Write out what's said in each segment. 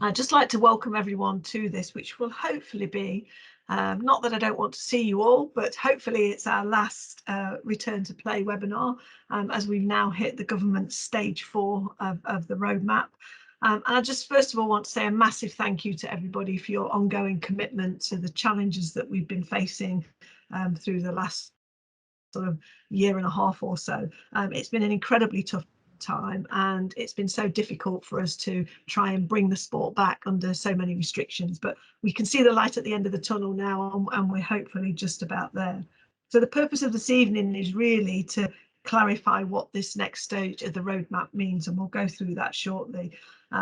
I'd just like to welcome everyone to this, which will hopefully be, not that I don't want to see you all, but hopefully it's our last return to play webinar, as we've now hit the government stage 4 of the roadmap. And I just first of all want to say a massive thank you to everybody for your ongoing commitment to the challenges that we've been facing through the last sort of year and a half or so. It's been an incredibly tough time, and it's been so difficult for us to try and bring the sport back under so many restrictions, but we can see the light at the end of the tunnel now, and we're hopefully just about there. So the purpose of this evening is really to clarify what this next stage of the roadmap means, and we'll go through that shortly.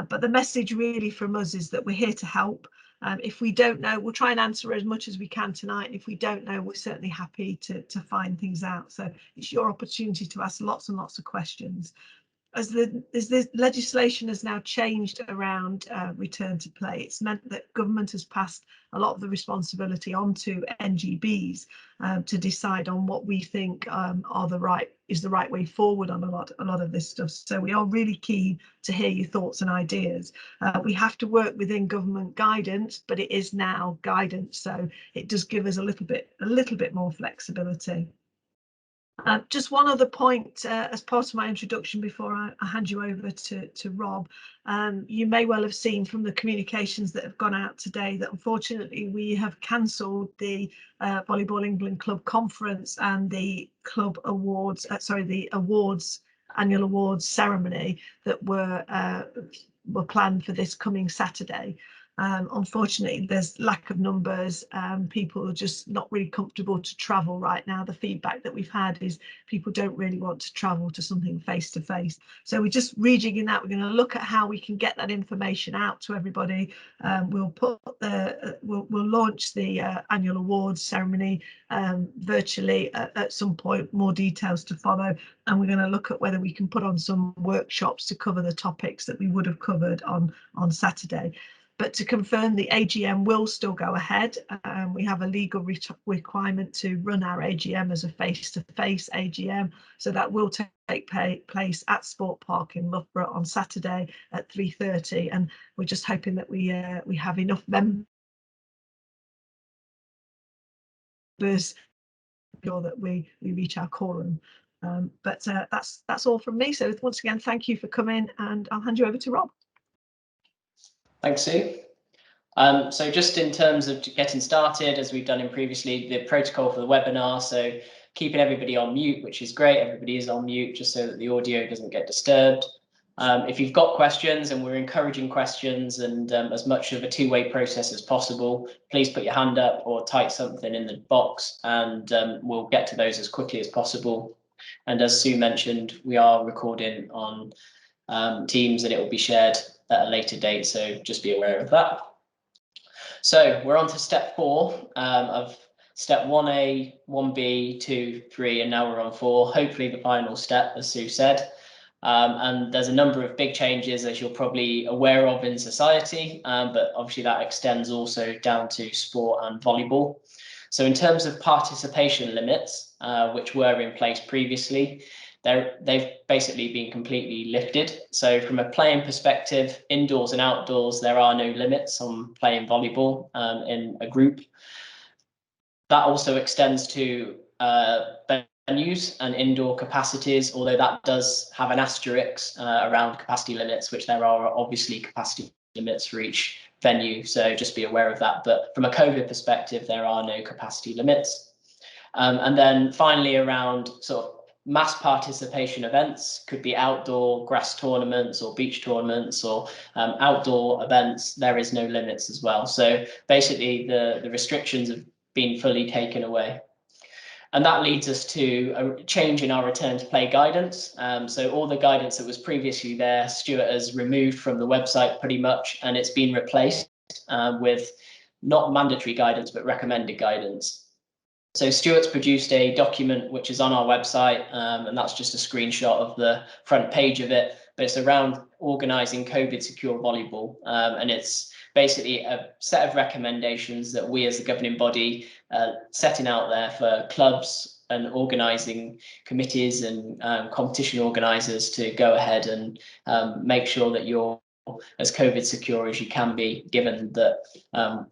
But the message really from us is that we're here to help. If we don't know, we'll try and answer as much as we can tonight. If we don't know, we're certainly happy to find things out. So it's your opportunity to ask lots and lots of questions. As the legislation has now changed around return to play, it's meant that government has passed a lot of the responsibility onto NGBs to decide on what we think is the right way forward on a lot of this stuff. So we are really keen to hear your thoughts and ideas. We have to work within government guidance, but it is now guidance, so it does give us a little bit more flexibility. Just one other point as part of my introduction before I hand you over to Rob. You may well have seen from the communications that have gone out today that unfortunately we have cancelled the Volleyball England Club Conference and the Club Awards, the annual awards ceremony that were planned for this coming Saturday. Unfortunately, there's lack of numbers. People are just not really comfortable to travel right now. The feedback that we've had is people don't really want to travel to something face to face. So we're just rejigging that. We're going to look at how we can get that information out to everybody. We'll launch the annual awards ceremony virtually at some point. More details to follow, and we're going to look at whether we can put on some workshops to cover the topics that we would have covered on Saturday. But to confirm, the AGM will still go ahead. We have a legal requirement to run our AGM as a face-to-face AGM, so that will take place at Sport Park in Loughborough on Saturday at 3:30, and we're just hoping that we have enough members sure that we reach our quorum. But that's all from me. So once again, thank you for coming, and I'll hand you over to Rob. Thanks, Sue. So just in terms of getting started, as we've done in previously, the protocol for the webinar, so keeping everybody on mute, which is great. Everybody is on mute just so that the audio doesn't get disturbed. If you've got questions, and we're encouraging questions and as much of a two-way process as possible, please put your hand up or type something in the box, and we'll get to those as quickly as possible. And as Sue mentioned, we are recording on Teams, and it will be shared at a later date, so just be aware of that. So we're on to step 4 of step 1A, 1B, 2, 3, and now we're on 4, hopefully the final step, as Sue said. And there's a number of big changes, as you're probably aware of, in society, but obviously that extends also down to sport and volleyball. So in terms of participation limits, which were in place previously, they've basically been completely lifted. So from a playing perspective, indoors and outdoors, there are no limits on playing volleyball in a group. That also extends to venues and indoor capacities, although that does have an asterisk around capacity limits, which there are obviously capacity limits for each venue. So just be aware of that. But from a COVID perspective, there are no capacity limits. And then finally, around sort of mass participation events, could be outdoor grass tournaments or beach tournaments or outdoor events, there is no limits as well. So basically the restrictions have been fully taken away. And that leads us to a change in our return to play guidance. So all the guidance that was previously there, Stuart has removed from the website pretty much, and it's been replaced with not mandatory guidance, but recommended guidance. So Stuart's produced a document which is on our website, and that's just a screenshot of the front page of it, but it's around organising COVID secure volleyball. And it's basically a set of recommendations that we as the governing body setting out there for clubs and organising committees and competition organisers to go ahead and make sure that you're as COVID secure as you can be, given the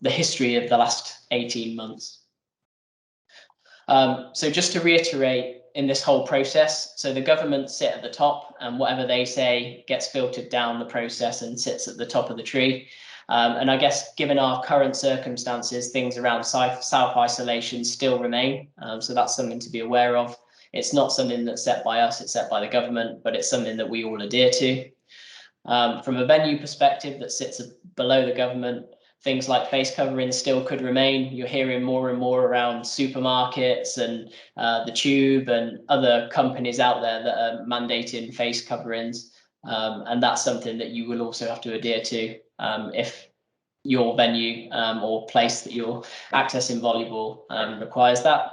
history of the last 18 months. So just to reiterate, in this whole process, so the government sit at the top, and whatever they say gets filtered down the process and sits at the top of the tree. And I guess given our current circumstances, things around self-isolation still remain. So that's something to be aware of. It's not something that's set by us, it's set by the government, but it's something that we all adhere to. From a venue perspective that sits below the government, things like face coverings still could remain. You're hearing more and more around supermarkets and the Tube and other companies out there that are mandating face coverings. And that's something that you will also have to adhere to if your venue or place that you're accessing volleyball requires that.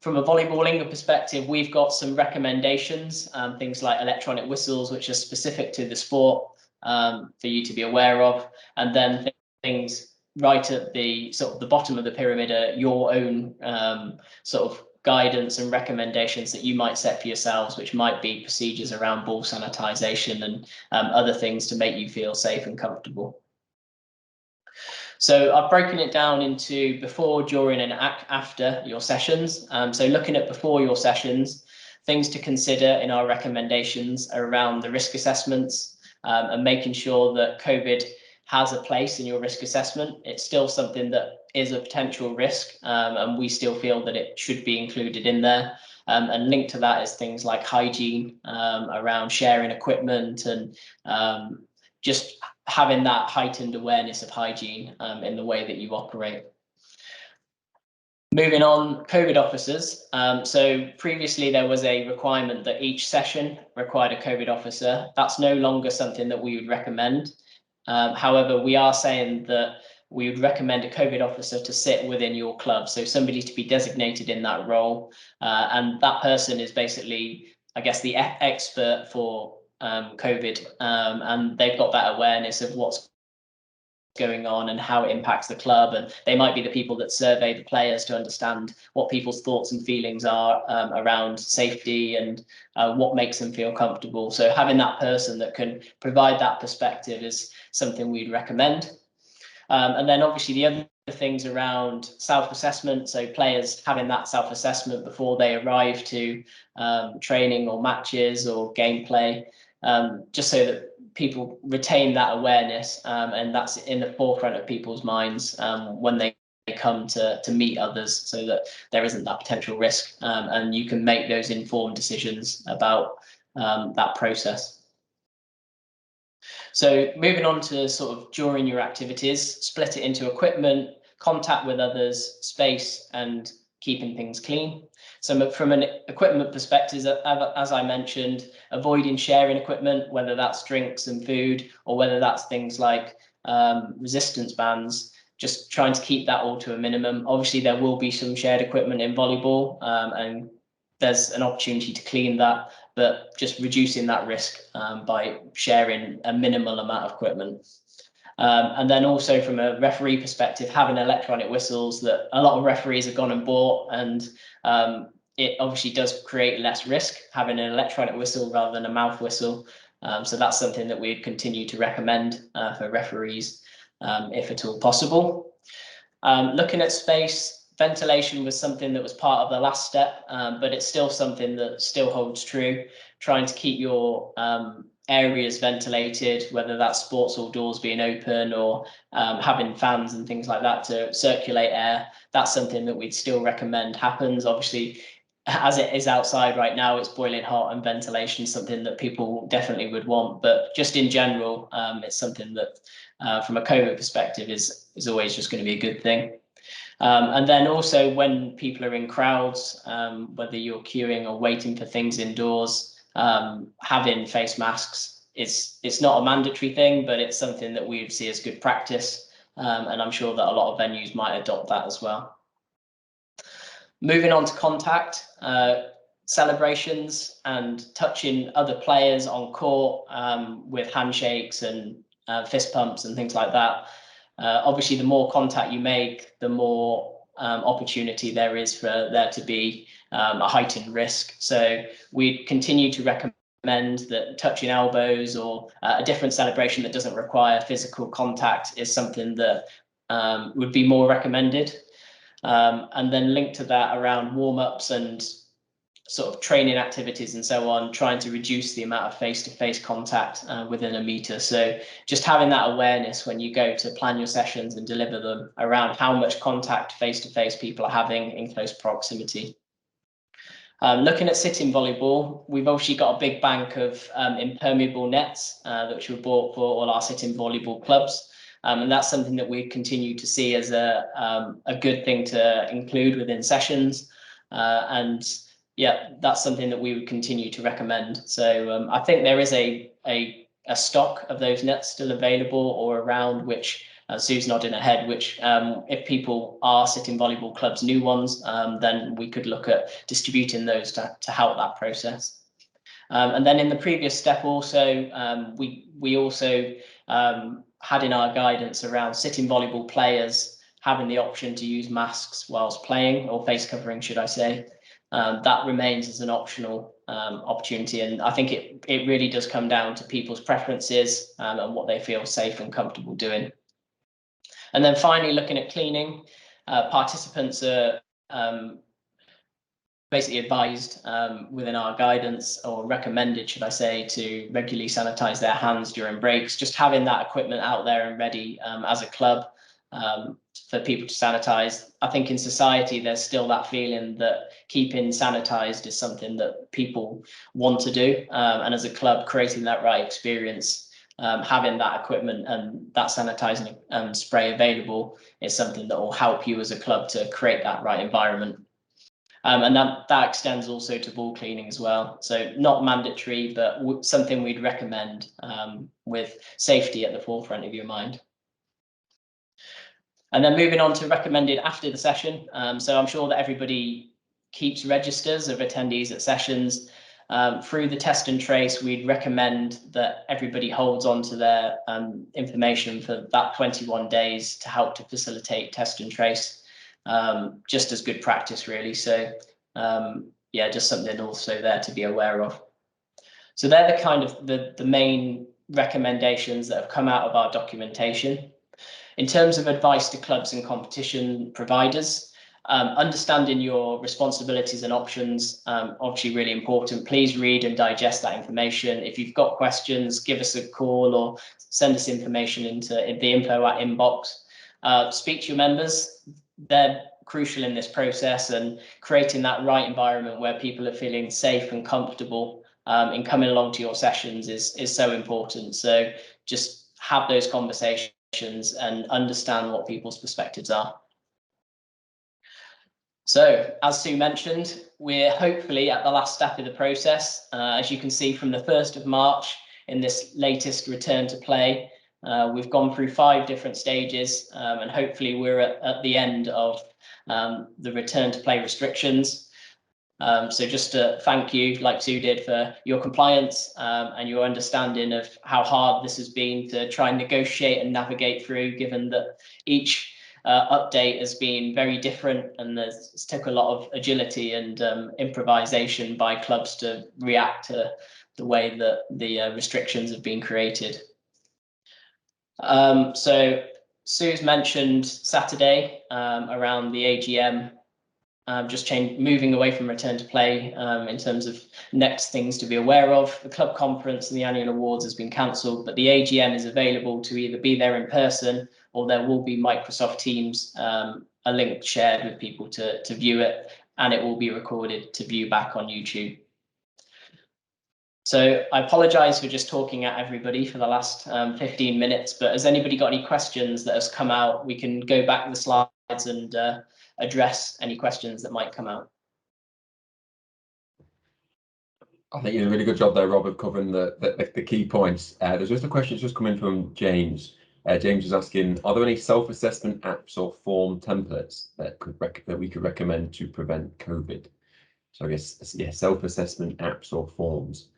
From a Volleyball England perspective, we've got some recommendations, things like electronic whistles, which are specific to the sport for you to be aware of. And then things right at the sort of the bottom of the pyramid are your own sort of guidance and recommendations that you might set for yourselves, which might be procedures around ball sanitization and other things to make you feel safe and comfortable. So I've broken it down into before, during, and after your sessions. So looking at before your sessions, things to consider in our recommendations are around the risk assessments and making sure that COVID has a place in your risk assessment. It's still something that is a potential risk, and we still feel that it should be included in there. And linked to that is things like hygiene, around sharing equipment, and just having that heightened awareness of hygiene in the way that you operate. Moving on, COVID officers. So previously there was a requirement that each session required a COVID officer. That's no longer something that we would recommend. However, we are saying that we would recommend a COVID officer to sit within your club. So somebody to be designated in that role. And that person is basically, I guess, the expert for COVID, and they've got that awareness of what's going on and how it impacts the club, and they might be the people that survey the players to understand what people's thoughts and feelings are around safety and what makes them feel comfortable. So having that person that can provide that perspective is something we'd recommend. And then obviously the other things around self-assessment, so players having that self-assessment before they arrive to training or matches or gameplay, just so that people retain that awareness, and that's in the forefront of people's minds when they come to meet others, so that there isn't that potential risk, and you can make those informed decisions about that process. So moving on to sort of during your activities, split it into equipment, contact with others, space, and keeping things clean. So from an equipment perspective, as I mentioned, avoiding sharing equipment, whether that's drinks and food, or whether that's things like resistance bands, just trying to keep that all to a minimum. Obviously, there will be some shared equipment in volleyball, and there's an opportunity to clean that, but just reducing that risk by sharing a minimal amount of equipment. And then also from a referee perspective, having electronic whistles that a lot of referees have gone and bought, and it obviously does create less risk having an electronic whistle rather than a mouth whistle. So that's something that we'd continue to recommend for referees if at all possible. Looking at space, ventilation was something that was part of the last step, but it's still something that still holds true. Trying to keep your areas ventilated, whether that's sports hall doors being open or having fans and things like that to circulate air. That's something that we'd still recommend happens. Obviously, as it is outside right now, it's boiling hot, and ventilation is something that people definitely would want. But just in general, it's something that from a COVID perspective is always just going to be a good thing. And then also when people are in crowds, whether you're queuing or waiting for things indoors, having face masks, it's not a mandatory thing, but it's something that we would see as good practice. And I'm sure that a lot of venues might adopt that as well. Moving on to contact, celebrations and touching other players on court with handshakes and fist pumps and things like that. Obviously, the more contact you make, the more opportunity there is for there to be a heightened risk. So we continue to recommend that touching elbows or a different celebration that doesn't require physical contact is something that would be more recommended. And then linked to that around warm-ups and sort of training activities and so on, trying to reduce the amount of face-to-face contact within a meter. So just having that awareness when you go to plan your sessions and deliver them around how much contact face-to-face people are having in close proximity. Looking at sitting volleyball, we've obviously got a big bank of impermeable nets which were bought for all our sitting volleyball clubs. And that's something that we continue to see as a good thing to include within sessions. And yeah, that's something that we would continue to recommend. So I think there is a stock of those nets still available or around, which Sue's nodding her head, which if people are sitting volleyball clubs, new ones, then we could look at distributing those to help that process. And then in the previous step also, we also had in our guidance around sitting volleyball players having the option to use masks whilst playing, or face covering, should I say. That remains as an optional opportunity, and I think it really does come down to people's preferences and what they feel safe and comfortable doing. And then finally, looking at cleaning, participants are basically advised within our guidance, or recommended, should I say, to regularly sanitize their hands during breaks. Just having that equipment out there and ready as a club for people to sanitize. I think in society there's still that feeling that keeping sanitized is something that people want to do, and as a club, creating that right experience, having that equipment and that sanitizing spray available is something that will help you as a club to create that right environment. And that extends also to ball cleaning as well. So not mandatory, but something we'd recommend with safety at the forefront of your mind. And then moving on to recommended after the session. So I'm sure that everybody keeps registers of attendees at sessions. Through the test and trace, we'd recommend that everybody holds on to their information for that 21 days to help to facilitate test and trace, just as good practice, really. So yeah, just something also there to be aware of. So they're the kind of the main recommendations that have come out of our documentation. In terms of advice to clubs and competition providers, understanding your responsibilities and options, obviously really important. Please read and digest that information. If you've got questions, give us a call or send us information into the info@inbox. Speak to your members. They're crucial in this process, and creating that right environment where people are feeling safe and comfortable in coming along to your sessions is so important. So just have those conversations and understand what people's perspectives are. So, as Sue mentioned, we're hopefully at the last step of the process. As you can see from the 1st of March in this latest return to play, we've gone through 5 different stages, and hopefully we're at the end of the return to play restrictions. So just to thank you, like Sue did, for your compliance and your understanding of how hard this has been to try and negotiate and navigate through, given that each update has been very different, and it's took a lot of agility and improvisation by clubs to react to the way that the restrictions have been created. So Sue's mentioned Saturday around the AGM. Just moving away from return to play in terms of next things to be aware of. The club conference and the annual awards has been cancelled, but the AGM is available to either be there in person, or there will be Microsoft Teams, a link shared with people to view it, and it will be recorded to view back on YouTube. So I apologise for just talking at everybody for the last 15 minutes, but has anybody got any questions that has come out? We can go back to the slides and address any questions that might come out. I think you did a really good job there, Rob, of covering the key points. There's just a question just coming from James. James is asking, are there any self-assessment apps or form templates that we could recommend to prevent COVID? So I guess, yeah, self-assessment apps or forms,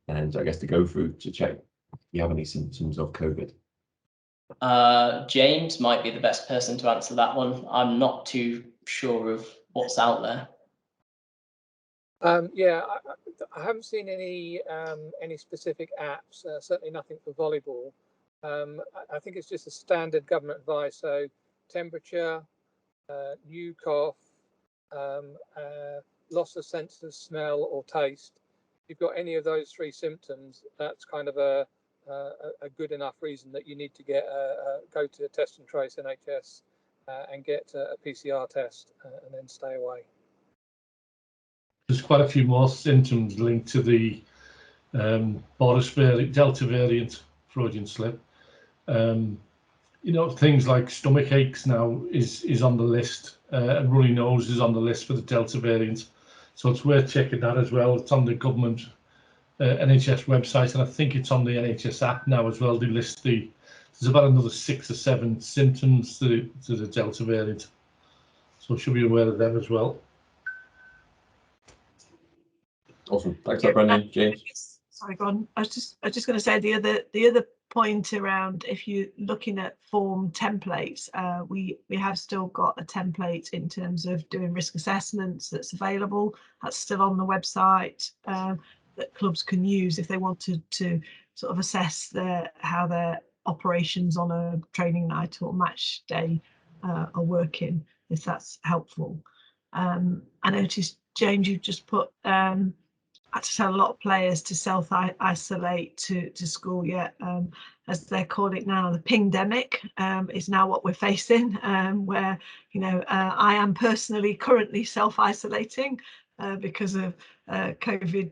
and I guess to go through to check if you have any symptoms of COVID. James might be the best person to answer that one. I'm not too sure of what's out there. Yeah, I haven't seen any specific apps. Certainly nothing for volleyball. I think it's just a standard government advice. So temperature, new cough, loss of sense of smell or taste. If you've got any of those three symptoms, that's kind of a good enough reason that you need to go to Test and Trace NHS and get a PCR test and then stay away. There's quite a few more symptoms linked to the Delta variant Freudian slip. You know, things like stomach aches now is on the list, and runny nose is on the list for the Delta variant. So it's worth checking that as well. It's on the government NHS website, and I think it's on the NHS app now as well. They list there's about another 6 or 7 symptoms to the Delta variant. So should be aware of them as well. Awesome. Thanks, Brendan. James. Sorry, go on. I was just going to say the other point around, if you're looking at form templates, we have still got a template in terms of doing risk assessments that's available. That's still on the website that clubs can use if they wanted to sort of assess how their operations on a training night or match day are working, if that's helpful. I noticed, James, you just put had to tell a lot of players to self-isolate to school, as they're calling it now, the pingdemic is now what we're facing, where, you know, I am personally currently self-isolating because of COVID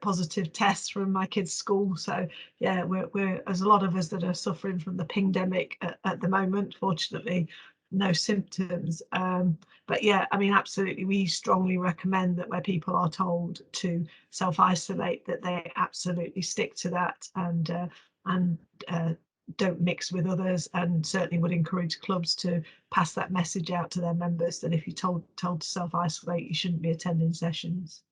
positive tests from my kids' school. So yeah, there's a lot of us that are suffering from the pingdemic at the moment. Fortunately, no symptoms. But yeah, I mean, absolutely, we strongly recommend that where people are told to self-isolate, that they absolutely stick to that and don't mix with others, and certainly would encourage clubs to pass that message out to their members that if you're told to self-isolate, you shouldn't be attending sessions.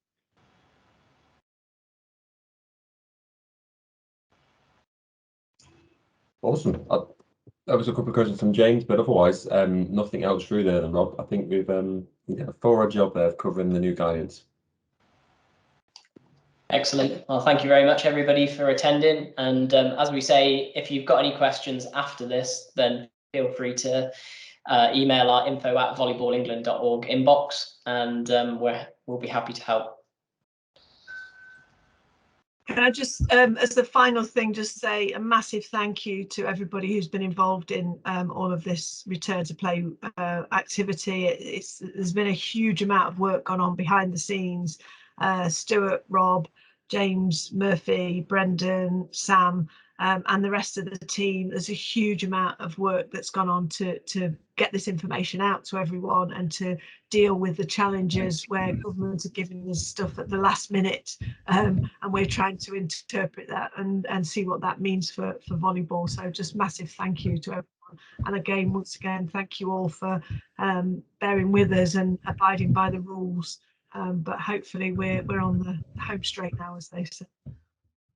Awesome. That was a couple of questions from James, but otherwise, nothing else through there then, Rob. I think we've done a thorough job there of covering the new guidance. Excellent. Well, thank you very much, everybody, for attending. And as we say, if you've got any questions after this, then feel free to email our info@volleyballengland.org inbox, and we'll be happy to help. Can I just, as the final thing, just say a massive thank you to everybody who's been involved in all of this return to play activity. There's been a huge amount of work gone on behind the scenes. Stuart, Rob, James, Murphy, Brendan, Sam, and the rest of the team. There's a huge amount of work that's gone on to get this information out to everyone and to deal with the challenges where governments are giving us stuff at the last minute, and we're trying to interpret that and see what that means for volleyball. So just massive thank you to everyone, and again, once again, thank you all for bearing with us and abiding by the rules, but hopefully we're on the home straight now, as they say.